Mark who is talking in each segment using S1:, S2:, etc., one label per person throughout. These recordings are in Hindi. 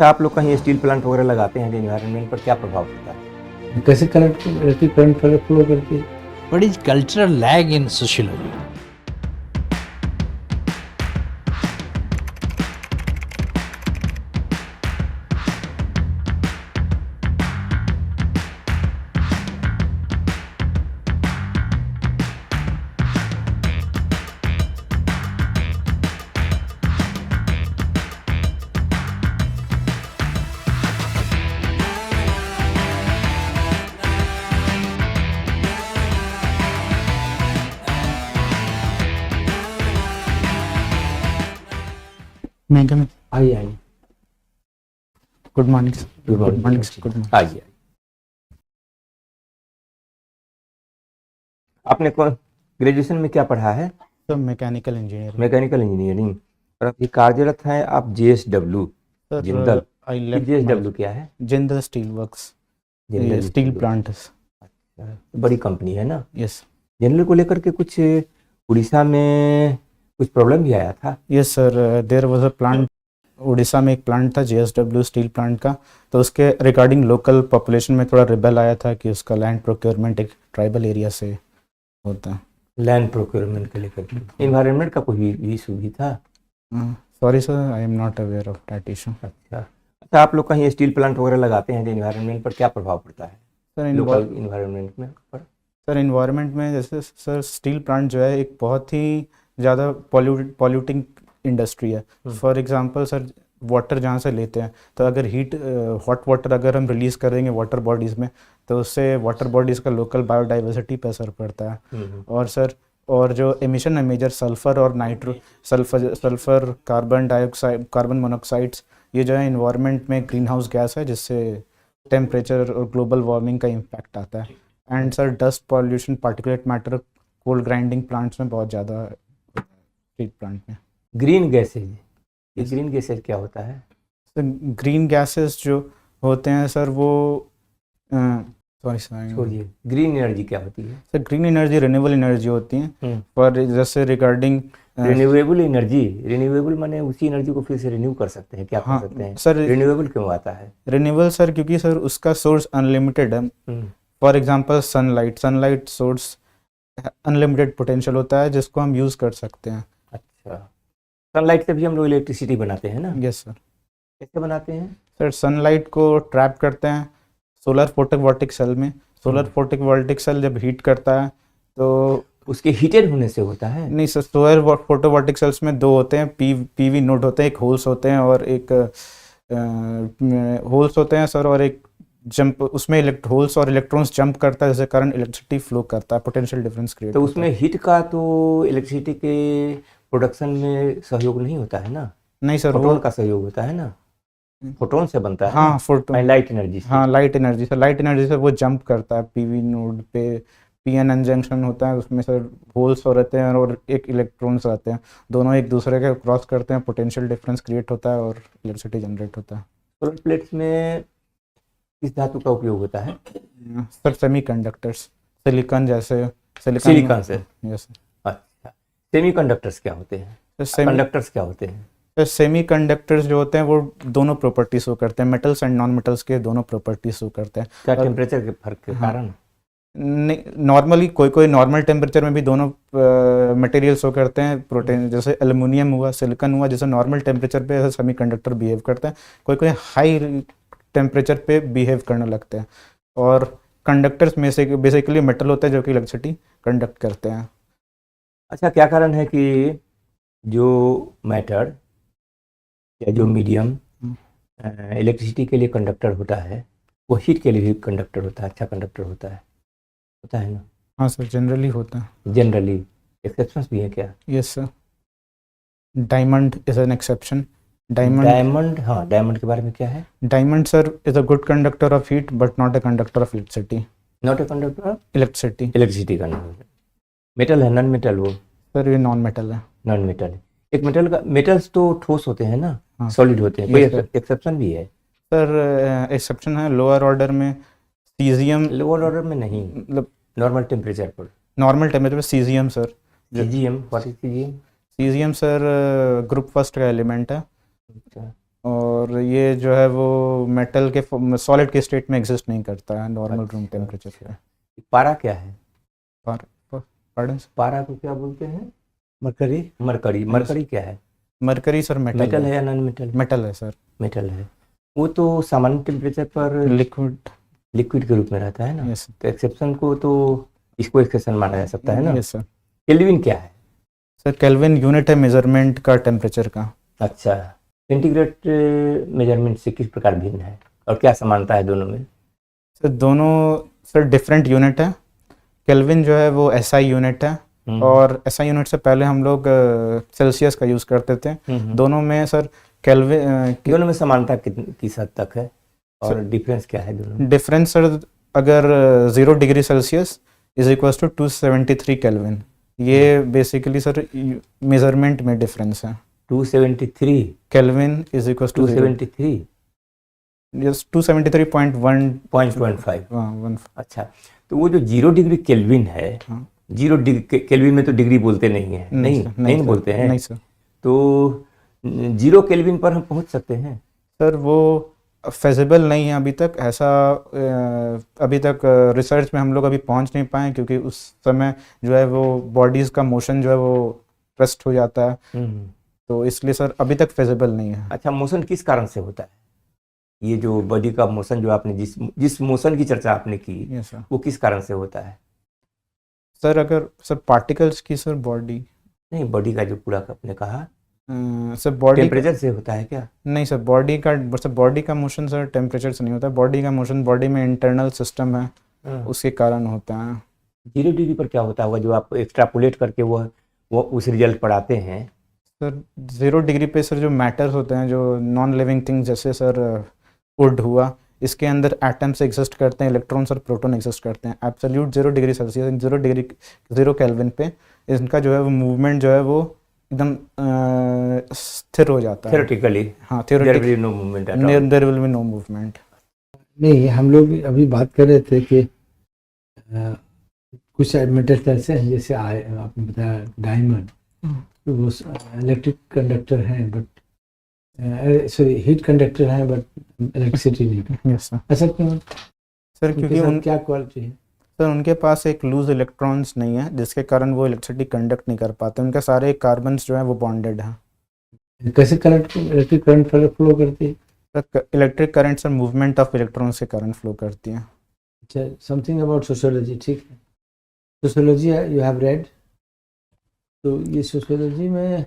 S1: अच्छा, आप लोग कहीं स्टील प्लांट वगैरह लगाते हैं तो एनवायरनमेंट पर क्या प्रभाव पड़ता है?
S2: कैसे करंट फ्लो करती है?
S3: What is cultural lag in sociology?
S2: मैगम
S1: आइए आइए।
S2: Good morning.
S1: Good morning.
S2: Good morning.
S1: आइए। आपने कौन ग्रेजुएशन में क्या पढ़ा है?
S2: Sir mechanical engineering.
S1: Mechanical engineering. और अभी कार्यरत हैं आप JSW Jindal.
S2: I left
S1: JSW क्या है?
S2: Jindal steel works,
S1: Jindal
S2: steel plant.
S1: अच्छा, बड़ी कंपनी है ना।
S2: यस
S1: जिंदल को लेकर के कुछ उड़ीसा में कुछ प्रॉब्लम भी आया था।
S2: Yes sir, there was a plant, Orissa में एक प्लांट था JSW स्टील प्लांट का, तो उसके रिगार्डिंग लोकल पॉपुलेशन में थोड़ा रिबेल आया था कि उसका लैंड प्रोक्योरमेंट एक ट्राइबल एरिया से होता है।
S1: लैंड प्रोक्योरमेंट के लेकर के एनवायरनमेंट का कोई इशू भी था?
S2: Sorry sir, I am not aware of that issue.
S1: अच्छा, आप लोग कहीं स्टील प्लांट वगैरह लगाते हैं तो एनवायरनमेंट पर क्या प्रभाव पड़ता है
S2: सर
S1: लोकल इन्वायरमेंट में पर?
S2: सर इन्वायरमेंट में जैसे सर स्टील प्लांट जो है एक बहुत ही ज़्यादा पॉल्यूटिंग इंडस्ट्री है। फॉर एग्जांपल सर, वाटर जहाँ से लेते हैं, तो अगर हॉट वाटर अगर हम रिलीज़ करेंगे वाटर बॉडीज़ में, तो उससे वाटर बॉडीज़ का लोकल बायोडाइवर्सिटी पर असर पड़ता है। और सर, और जो एमिशन है मेजर सल्फ़र और sulphur, carbon dioxide, carbon monoxides, ये जो है इन्वायरमेंट में ग्रीन हाउस गैस है जिससे टेम्परेचर और ग्लोबल वार्मिंग का इम्पैक्ट आता है। And sir dust pollution, particulate matter coal grinding plants में बहुत ज़्यादा स्टील प्लांट में।
S1: ग्रीन गैसेज, ये ग्रीन गैसेज क्या होता है?
S2: सर ग्रीन गैसेस जो होते हैं सर वो सॉरी सर,
S1: छोड़िए, ग्रीन एनर्जी क्या होती है?
S2: Sir green energy renewable energy होती है। पर जैसे रिगार्डिंग
S1: रिन्यूएबल एनर्जी, रिन्यूएबल माने उसी एनर्जी को फिर से रिन्यू कर सकते हैं, क्या कर सकते हैं
S2: सर?
S1: रिन्यूएबल क्यों आता है?
S2: रिन्यूएबल सर क्योंकि सर उसका सोर्स अनलिमिटेड है। For example sunlight source unlimited potential होता है जिसको हम यूज़ कर सकते हैं।
S1: अच्छा, सनलाइट से भी हम लोग इलेक्ट्रिसिटी बनाते हैं ना?
S2: Yes sir.
S1: कैसे बनाते हैं?
S2: सर सनलाइट को ट्रैप करते हैं सोलर फोटोवोल्टिक सेल में। सोलर फोटोवोल्टिक सेल जब हीट करता है तो
S1: उसके हीटेड होने से होता है?
S2: नहीं सर, सोलर फोटोवोल्टिक सेल्स में दो होते हैं, पीवी नोड होते हैं, एक होल्स होते हैं और एक होल्स होते हैं सर, और एक जंप, उसमें होल्स और इलेक्ट्रॉन्स जंप करता है जिसके कारण इलेक्ट्रिसिटी फ्लो करता है, पोटेंशियल डिफरेंस क्रिएट
S1: तो
S2: होता
S1: उसमें हीट का तो इलेक्ट्रिसिटी के प्रोडक्शन में सहयोग नहीं होता है ना?
S2: नहीं सर,
S1: फोटोन का सहयोग होता है ना? फोटोन से बनता है
S2: हाँ
S1: ना?
S2: फोटोन,
S1: लाइट एनर्जी से।
S2: हाँ लाइट एनर्जी से, लाइट एनर्जी से वो जंप करता है पीवी नोड पे। PN जंक्शन होता है, उसमें सर होल्स रहते हैं और एक इलेक्ट्रॉन्स रहते हैं, दोनों एक दूसरे के क्रॉस करते हैं, पोटेंशियल डिफरेंस क्रिएट होता है और इलेक्ट्रिसिटी जनरेट होता है।
S1: सोलर प्लेट्स में किस धातु का उपयोग होता है?
S2: सर सेमीकंडक्टर्स, सिलिकॉन जैसे
S1: सिलिकॉन से।
S2: यस
S1: अच्छा, सेमीकंडक्टर्स क्या होते हैं?
S2: सर।
S1: कंडक्टर्स क्या होते हैं?
S2: सेमीकंडक्टर्स जो होते हैं वो दोनों प्रॉपर्टी शो करते हैं, मेटल्स एंड नॉन मेटल्स के दोनों प्रॉपर्टी शो करते हैं।
S1: क्या टेम्परेचर के फर्क के कारण?
S2: नहीं, नॉर्मली कोई नॉर्मल टेम्परेचर में भी दोनों मटेरियल शो करते हैं। प्रोटीन जैसे एल्युमिनियम हुआ, सिलिकॉन हुआ, जैसे नॉर्मल टेम्परेचर पे ऐसे सेमीकंडक्टर बिहेव करते हैं, कोई हाई टेम्परेचर पे बिहेव करने लगते हैं। और कंडक्टर्स में से बेसिकली मेटल होता है जो कि इलेक्ट्रिसिटी कंडक्ट करते हैं।
S1: अच्छा, क्या कारण है कि जो मैटर या जो मीडियम इलेक्ट्रिसिटी के लिए कंडक्टर होता है वो हीट के लिए भी कंडक्टर होता है, अच्छा कंडक्टर होता है ना?
S2: हाँ सर, जनरली होता है।
S1: जनरली, एक्सेप्शंस भी हैं क्या?
S2: Yes sir, diamond is an exception.
S1: Diamond, हाँ, डायमंड के बारे में क्या है?
S2: Diamond sir is a good conductor of heat but not a conductor of electricity.
S1: Not a conductor of
S2: electricity.
S1: Electricity conductor. Metal है, नॉन मेटल? वो
S2: सर ये नॉन मेटल है।
S1: नॉन मेटल है। एक मेटल का, मेटल्स तो ठोस होते हैं ना,
S2: हाँ।
S1: सॉलिड होते हैं, कोई
S2: Yes, sir.
S1: एक्सेप्शन भी है?
S2: सर एक्सेप्शन है लोअर ऑर्डर में, सीजियम।
S1: लोअर ऑर्डर में नहीं,
S2: मतलब
S1: नॉर्मल टेम्परेचर पर।
S2: नॉर्मल टेम्परेचर पे caesium sir.
S1: CGM, what is CGM?
S2: Caesium sir group first का एलिमेंट है।
S1: अच्छा,
S2: और ये जो है वो मेटल के सॉलिड के स्टेट में एग्जिस्ट नहीं करता है नॉर्मल रूम
S1: अच्छा,
S2: टेम्परेचर पे।
S1: अच्छा। पारा क्या है?
S2: पार्डन
S1: पारा को क्या बोलते हैं?
S3: Mercury.
S1: मरकरी। मरकरी क्या है?
S2: मरकरी सर मेटल
S1: मेटल है या नॉन मेटल?
S2: मेटल है सर।
S1: मेटल है। वो तो सामान्य टेम्परेचर पर
S2: लिक्विड।
S1: लिक्विड के रूप में रहता है ना।
S2: यस
S1: तो एक्सेप्शन को तो इसको एक्सेप्शन माना जा सकता है ना।
S2: Yes sir.
S1: केल्विन क्या है?
S2: सर केल्विन यूनिट है मेजरमेंट का टेम्परेचर का।
S1: अच्छा, सेंटीग्रेड मेजरमेंट से किस प्रकार भिन्न है और क्या समानता है दोनों में?
S2: सर दोनों सर डिफरेंट यूनिट है। केल्विन जो है वो एसआई यूनिट है और एसआई यूनिट से पहले हम लोग सेल्सियस का यूज़ करते थे। दोनों में सर केल्विन
S1: दोनों में समानता किस हद तक है और डिफरेंस क्या है दोनों में?
S2: डिफरेंस सर अगर 0 degree Celsius is equals to 273 Kelvin. ये बेसिकली सर मेजरमेंट में डिफरेंस है।
S1: 273
S2: Kelvin is equals to
S1: 273
S2: yes 273.1
S1: 0.5। अच्छा, तो वो जो 0 डिग्री केल्विन है,
S2: हाँ।
S1: 0 डिग्री केल्विन में तो डिग्री बोलते नहीं है। नहीं
S2: सर,
S1: बोलते हैं।
S2: नहीं सर।
S1: तो 0 केल्विन पर हम पहुंच सकते हैं?
S2: सर वो फेजिबल नहीं है अभी तक ऐसा। अभी तक रिसर्च में हम लोग अभी पहुंच नहीं पाए क्योंकि उस समय जो है वो बॉडीज़ का मोशन जो है वो रेस्ट हो जाता है। तो इसलिए सर अभी तक फेजिबल नहीं है।
S1: अच्छा, मोशन किस कारण से होता है? ये जो बॉडी का मोशन जो आपने जिस मोशन की चर्चा आपने की,
S2: यस सर।
S1: वो किस कारण से होता है?
S2: सर अगर सर पार्टिकल्स की सर बॉडी
S1: नहीं, बॉडी का जो पूरा आपने कहा
S2: सर बॉडी
S1: टेम्परेचर से होता है क्या?
S2: नहीं सर बॉडी का मोशन सर टेम्परेचर से नहीं होता। बॉडी का मोशन बॉडी में इंटरनल सिस्टम है उसके कारण होता है।
S1: 0 डिग्री पर क्या होता होगा जो आप एक्सट्रापोलेट करके वो उस रिजल्ट पर आते हैं?
S2: सर 0 डिग्री पे सर जो मैटर्स होते हैं जो नॉन लिविंग थिंग्स जैसे सर वुड हुआ, इसके अंदर एटम्स एग्जिस्ट करते हैं, इलेक्ट्रॉन्स और प्रोटॉन एग्जिस्ट करते हैं। एब्सोल्यूट 0 डिग्री सेल्सियस 0 केल्विन पे इनका जो है वो मूवमेंट जो है वो एकदम स्थिर हो जाता है।
S1: थ्योरेटिकली
S2: हाँ
S1: there
S2: theoretic-
S1: will be no movement at all.
S2: there will be no movement।
S3: नहीं, हम लोग अभी बात कर रहे थे कि कुछ मेटल्स ऐसे हैं जैसे आपने बताया डायमंड, तो वो इलेक्ट्रिक कंडक्टर हैं बट सॉरी हीट कंडक्टर हैं बट इलेक्ट्रिसिटी नहीं।
S2: Yes sir.
S3: ऐसा क्यों?
S2: सर क्योंकि
S3: क्या क्वालिटी है?
S2: सर उनके पास एक लूज इलेक्ट्रॉन्स नहीं है जिसके कारण वो इलेक्ट्रिसिटी कंडक्ट नहीं कर पाते। उनके सारे कार्बन्स जो हैं वो बॉन्डेड हैं।
S3: कैसे करंट इलेक्ट्रिक करंट फ्लो करती है?
S2: Sir electric current sir movement of electrons के कारण फ्लो करती हैं।
S3: अच्छा, समथिंग अबाउट सोशियोलॉजी। ठीक है, सोशियोलॉजी यू हैव रेड। तो ये सोशियोलॉजी में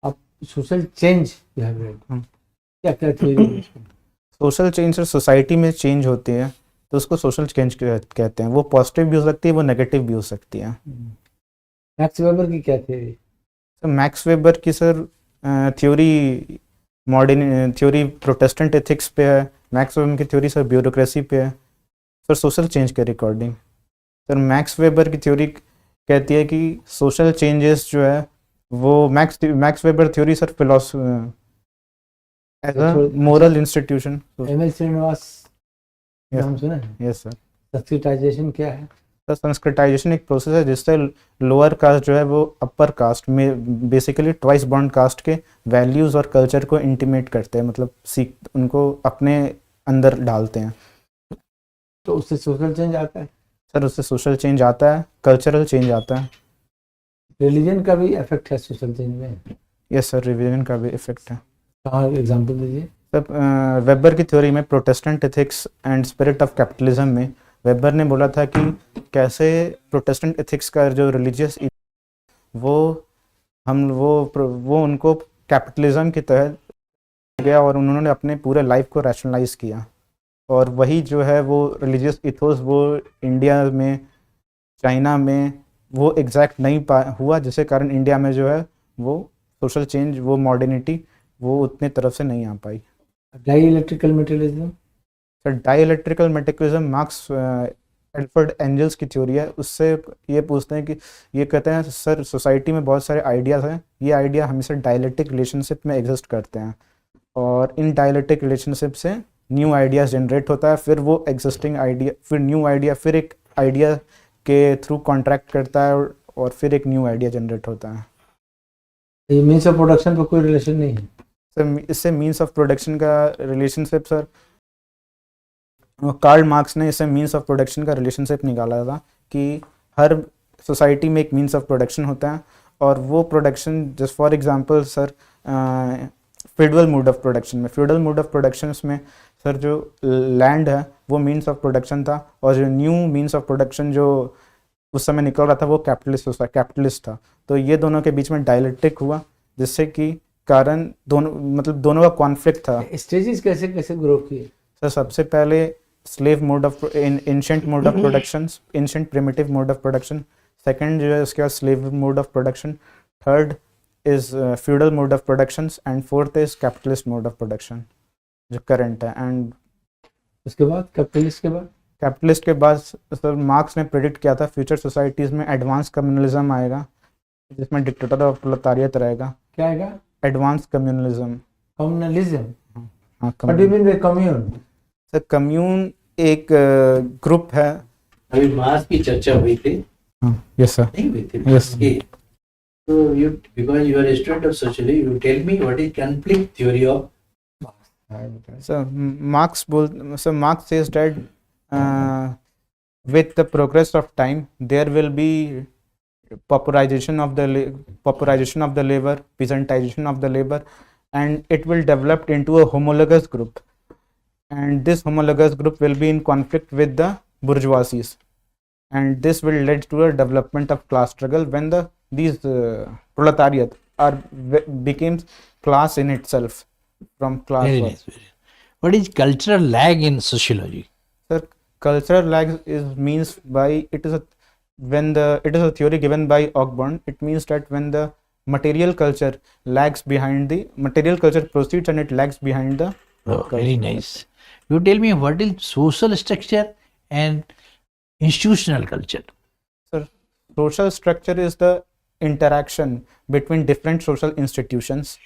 S3: आप social change you have read, क्या क्या थ्योरी है इसमें?
S2: सोशल चेंज सर सोसाइटी में चेंज होती है तो उसको सोशल चेंज कहते हैं। वो पॉजिटिव भी हो सकती है, वो नेगेटिव भी हो सकती है।
S3: मैक्स वेबर की क्या थ्योरी?
S2: तो मैक्स वेबर की sir theory modern theory Protestant ethics पे है। मैक्स वेबर की थ्योरी सर ब्यूरोक्रेसी पे है। सर सोशल चेंज के रिकॉर्डिंग सर मैक्स वेबर की थ्योरी कहती है कि सोशल चेंजेस जो है वो Max Weber theory sir philosophy as a moral institution.
S3: ML Srinivas
S2: Yes.
S3: नाम सुना है?
S2: Yes sir.
S3: संस्कृताइजेशन क्या है?
S2: तो संस्कृताइजेशन एक प्रोसेस है जिससे लोअर कास्ट जो है वो अपर कास्ट में बेसिकली ट्वाइस बॉन्ड कास्ट के वैल्यूज़ और कल्चर को इंटीमेट करते हैं, मतलब सीख उनको अपने अंदर डालते हैं।
S3: तो उससे सोशल चेंज आता है?
S2: सर उससे सोशल चेंज आता है, कल्चरल चेंज आता है।
S3: रिलीजन का भी इफेक्ट है सोशल चेंज में?
S2: यस सर, रिलीजन का भी इफेक्ट है।
S3: कहाँ एग्जांपल दीजिए।
S2: सर वेबर की थ्योरी में Protestant ethics and spirit of capitalism में वेबर ने बोला था कि कैसे प्रोटेस्टेंट एथिक्स का जो रिलीजियस वो उनको कैपिटलिज्म के तहत गया और उन्होंने अपने पूरे लाइफ को रैशनलाइज किया, और वही जो है वो रिलीजियस इथोस वो इंडिया में चाइना में वो एग्जैक्ट नहीं हुआ, जिसके कारण इंडिया में जो है वो सोशल चेंज वो मॉडर्निटी वो उतने तरफ से नहीं आ पाई।
S3: Dialectical materialism?
S2: Sir dialectical materialism Marx Alfred Engels की थ्योरी है। उससे ये पूछते हैं कि ये कहते हैं सर सोसाइटी में बहुत सारे आइडियाज़ हैं, ये आइडिया हमेशा डायलेक्टिक रिलेशनशिप में एग्जिस्ट करते हैं और इन डायलेक्टिक रिलेशनशिप से न्यू आइडियाज़ जनरेट होता है, फिर वो एग्जिस्टिंग आइडिया फिर न्यू आइडिया फिर एक आइडिया के थ्रू कॉन्ट्रैक्ट करता है और फिर एक न्यू आइडिया जनरेट होता है।
S3: ये मीन्स ऑफ प्रोडक्शन पर कोई रिलेशन नहीं है?
S2: सर इससे मीन्स ऑफ प्रोडक्शन का रिलेशनशिप सर कार्ल मार्क्स ने इससे मीन्स ऑफ प्रोडक्शन का रिलेशनशिप निकाला था कि हर सोसाइटी में एक मीन्स ऑफ प्रोडक्शन होता है और वो production just for example sir feudal mode of production में सर जो लैंड है वो मीन्स ऑफ प्रोडक्शन था और जो न्यू मीन्स ऑफ प्रोडक्शन जो उस समय निकल रहा था वो कैपिटलिस्ट था। तो ये दोनों के बीच में डायलेक्टिक हुआ जिससे कि कारण दोनों का कॉन्फ्लिक्ट था।
S3: स्टेजेस कैसे कैसे ग्रो किए?
S2: सर सबसे पहले slave mode of ancient mode of production, ancient primitive mode of production. Second जो है उसके बाद slave mode of production. Third is feudal mode of production and fourth is capitalist mode of production जो करंट है। एंड
S3: उसके बाद
S2: कैपिटलिस्ट के बाद सर मार्क्स ने प्रेडिक्ट किया था फ्यूचर सोसाइटीज़ में एडवांस कम्युनलिज्म आएगा जिसमें डिक्टेटर और प्रोलेटारिएट रहेगा।
S3: क्या आएगा?
S2: Advance communalism.
S3: हाँ, what do you mean by commune?
S2: Sir commune एक ग्रुप है।
S1: अभी मार्क्स की चर्चा हुई थी।
S2: Yes sir.
S1: नहीं हुई थी?
S2: Yes.
S1: Okay. So you, because you are a student of sociology, you tell me what is conflict theory of.
S2: So Marx says that with the progress of time, there will be pauperization of the labor, peasantization of the labor, and it will develop into a homologous group. And this homologous group will be in conflict with the bourgeoisie, and this will lead to a development of class struggle when these proletariat becomes class in itself from class.
S4: Very
S2: work.
S4: nice. What is cultural lag in sociology?
S2: Sir, cultural lag means by it is a theory given by Ogburn. It means that when the material culture lags behind the material culture proceeds and it lags behind the
S4: Very nice. You tell me what is social structure and institutional culture?
S2: Sir, social structure is the interaction between different social institutions.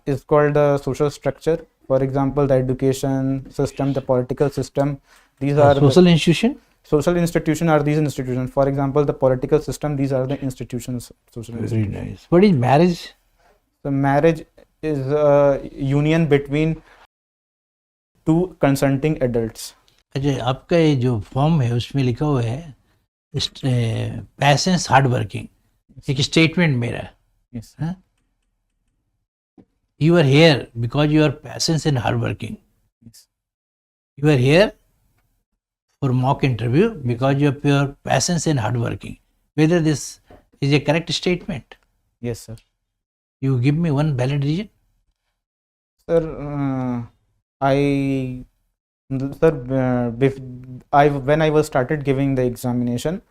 S2: Is called the social structure. For example, the education system, the political system. These are
S4: Social institution?
S2: social institutions are these institutions. For example, the political system. These are the institutions. Social
S4: Very
S2: institutions.
S4: nice. What is marriage?
S2: So marriage is a union between two consenting adults.
S4: अच्छा, आपका ये जो फॉर्म है उसमें लिखा हुआ है पैसेंस हार्ड वर्किंग, एक स्टेटमेंट मेरा।
S2: Yes.
S4: You are here because you are patient and hardworking.
S2: Yes.
S4: You are here for mock interview because you are pure patient and hardworking. Whether this is a correct statement?
S2: Yes, sir.
S4: You give me one valid reason.
S2: Sir, when I was started giving the examination,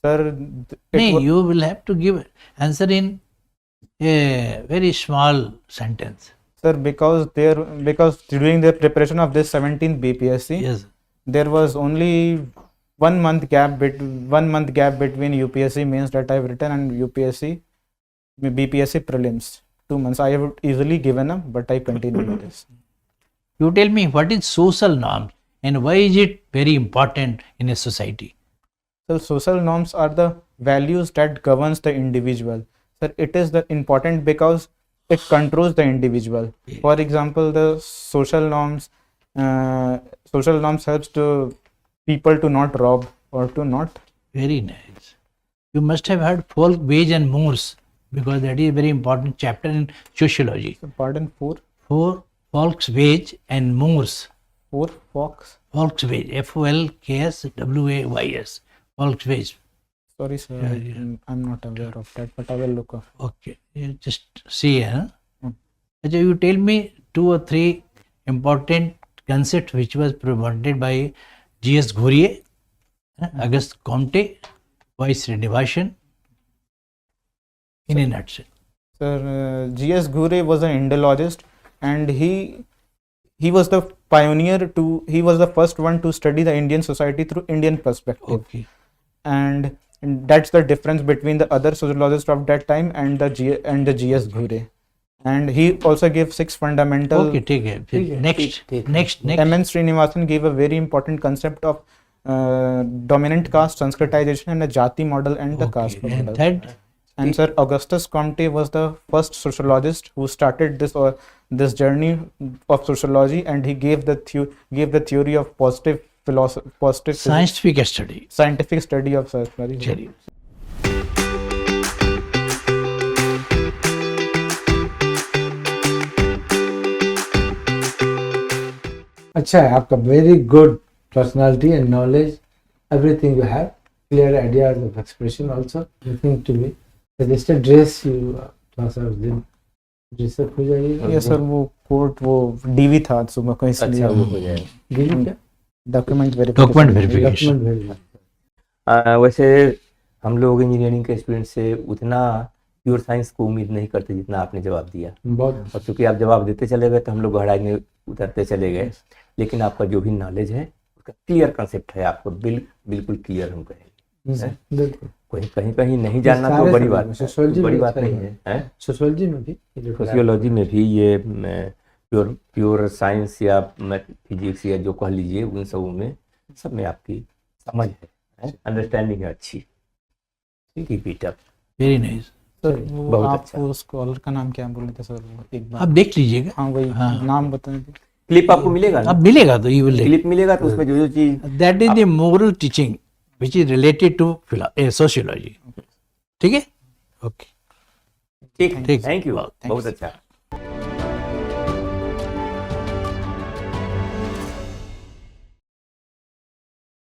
S2: sir,
S4: No, you will have to give answer in a very small sentence.
S2: sir, because during the preparation of this 17th BPSC,
S4: Yes.
S2: there was only 1 month gap between UPSC mains that I've written and BPSC prelims. 2 months. I have easily given up, but I continue with this.
S4: You tell me what is social norms and why is it very important in a society?
S2: So social norms are the values that governs the individual. Sir, it is the important because it controls the individual. For example, the social norms helps to people to not rob or to not.
S4: Very nice. You must have heard folk, wage and Moors because that is a very important chapter in sociology.
S2: Pardon,
S4: For folks, wage and Moors.
S2: four fox.
S4: Folks wage, FOLKSWAYS. Folks wage.
S2: Sorry, sir,
S4: Yeah.
S2: I'm not aware of that, but I will look up.
S4: Okay, you just see. Achha, you tell me 2 or 3 important concepts which was promoted by G.S. Ghurye, Auguste Comte, Vice Redivation, in a nutshell.
S2: Sir, G.S. Ghurye was an Indologist, and he was the pioneer he was the first one to study the Indian society through Indian perspective.
S4: Okay.
S2: And that's the difference between the other sociologists of that time and the G.S. Ghurye. And he also gave 6 fundamental.
S4: Okay, take it. Next.
S2: M.N. Srinivasan gave a very important concept of dominant caste, Sanskritization, and a Jati model and the caste
S4: And
S2: model.
S4: third,
S2: And sir, Augustus Comte was the first sociologist who started this journey of sociology, and he gave the theory of positive philosophy, positive
S4: Scientific study.
S2: scientific study of sociology.
S4: चलिए
S3: अच्छा है आपका, very good personality and knowledge, everything you have, clear ideas of expression also, nothing to be suggested. Dress you थोड़ा सा उस दिन ड्रेस अप हो जाइएगा।
S2: ये सर वो कोर्ट वो डीवी था सुबह को, इसलिए
S1: अच्छा वो हो जाएगा।
S3: गिरी क्या
S2: document
S4: document
S2: verification.
S4: Verification.
S3: Document भेजना।
S1: वैसे हम लोग इंजीनियरिंग के स्टूडेंट से उतना प्योर साइंस को उम्मीद नहीं करते जितना आपने जवाब दिया,
S3: बहुत
S1: और चूंकि आप जवाब देते चले गए तो हम लोग गहराई में उतरते चले गए। लेकिन आपका जो भी नॉलेज है उसका क्लियर कंसेप्ट है, आपको बिल्कुल क्लियर हम कहेंगे।
S3: बिल्कुल।
S1: कोई कहीं नहीं जानना तो
S3: सारे
S1: बड़ी
S3: सब्जेक्ट
S1: बात
S3: में, सोशियोलॉजी
S1: बड़ी
S3: में
S1: बात
S3: अच्छा
S1: नहीं है।
S3: सोशियोलॉजी में भी
S1: सोशियोलॉजी में भी ये प्योर साइंस या फिजिक्स या जो कह लीजिए, उन सब में सब में आपकी समझ है, अंडरस्टैंडिंग है अच्छी। Keep it up.
S4: Very nice.
S2: Sir वो
S1: बहुत
S2: आप
S1: अच्छा।
S2: वो स्कॉलर का नाम क्या बोले थे सर, वो एक बार
S4: आप देख लीजिएगा,
S2: हाँ वही
S4: हाँ।
S2: नाम बताएं।
S1: क्लिप आपको मिलेगा ना?
S4: अब मिलेगा तो यू विल
S1: क्लिप मिलेगा तो उसमें जो चीज
S4: that is the moral teaching which is related to sociology. ठीक है, ओके,
S1: ठीक,
S4: ठीक।
S1: Thank you,
S2: Thanks.
S1: बहुत अच्छा।